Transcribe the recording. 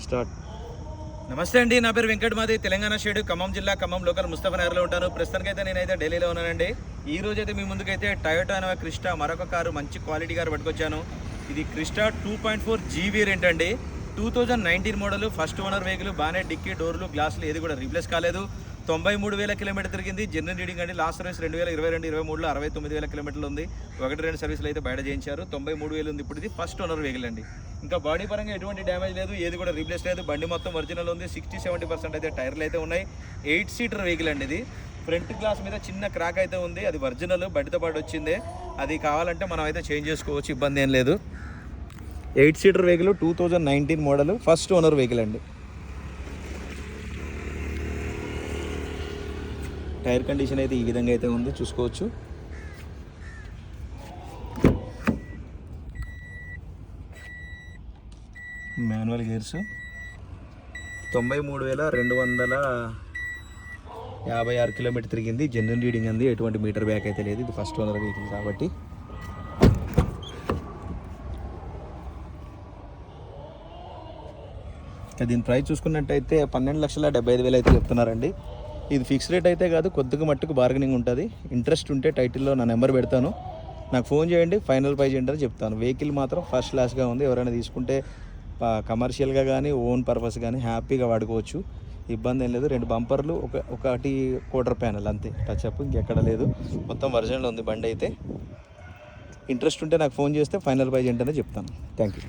Start. నమస్తే అండి, నా పేరు వెంకట్. మాది తెలంగాణ స్టేట్ ఖమ్మం జిల్లా ఖమ్మం లోకల్ ముస్తఫా నగర్లో ఉంటాను. ప్రస్తుతానికి అయితే నేనైతే ఢిల్లీలో ఉన్నానండి. ఈ రోజు అయితే మీ ముందుకైతే టయోటా అనే క్రిస్టా మరొక కారు, మంచి క్వాలిటీ కారు పట్టుకొచ్చాను. ఇది క్రిస్టా 2.4 G వేరియంట్ అండి. 2019 మోడల్, ఫస్ట్ ఓనర్ వెహికల్. బాగానే డిక్కీ, డోర్లు, గ్లాసులు ఏది కూడా రీప్లేస్ కాలేదు. 93,000 కిలోమీటర్ తిరిగింది. జనరల్ రీడింగ్ అండి. లాస్ట్ సర్వీస్ 2022-23లో 69,000 కిలోమీటర్లు ఉంది. 1-2 సర్వీసులు అయితే బయట చేయించారు. 93,000 ఉంది. ఇప్పుడు ఇది ఫస్ట్ ఓనర్ వెహికల్ అండి. ఇంకా బాడీ పరంగా ఎటువంటి డ్యామేజ్ లేదు, ఏది కూడా రీప్లేస్ లేదు. బండి మొత్తం ఒరిజినల్ ఉంది. 60-70% అయితే టైర్లు అయితే ఉన్నాయి. 8 సీటర్ వెహికల్ అండి ఇది. ఫ్రంట్ గ్లాస్ మీద చిన్న క్రాక్ అయితే ఉంది, అది ఒరిజినల్, బండితో పాటు వచ్చిందే. అది కావాలంటే మనం అయితే చేంజ్ చేసుకోవచ్చు, ఇబ్బంది ఏం లేదు. 8 seater vehicle, 2019 model, first owner vehicle అండి. టైర్ కండిషన్ అయితే ఈ విధంగా అయితే ఉంది, చూసుకోవచ్చు. Manual gears. 93,256 కిలోమీటర్ తిరిగింది. జెన్యున్ రీడింగ్ అంది, ఎటువంటి మీటర్ బ్యాక్ అయితే లేదు. ఇది ఫస్ట్ ఓనర్ వెహికల్ కాబట్టి. దీని ప్రైస్ చూసుకున్నట్టయితే 12,75,000 అయితే చెప్తున్నారండి. ఇది ఫిక్స్ రేట్ అయితే కాదు, కొద్దిగా మట్టుకు బార్గెనింగ్ ఉంటుంది. ఇంట్రెస్ట్ ఉంటే టైటిల్లో నా నెంబర్ పెడతాను, నాకు ఫోన్ చేయండి, ఫైనల్ ప్రైస్ ఏంటని చెప్తాను. వెహికల్ మాత్రం ఫస్ట్ క్లాస్గా ఉంది. ఎవరైనా తీసుకుంటే కమర్షియల్గా కానీ ఓన్ పర్పస్ కానీ హ్యాపీగా వాడుకోవచ్చు, ఇబ్బంది ఏం లేదు. 2 బంపర్లు, ఒకటి క్వార్టర్ ప్యానల్, అంతే టచ్అప్, ఇంకెక్కడ లేదు. మొత్తం ఒరిజినల్ ఉంది బండి అయితే. ఇంట్రెస్ట్ ఉంటే నాకు ఫోన్ చేస్తే ఫైనల్ ప్రైస్ ఏంటనే చెప్తాను. Thank you.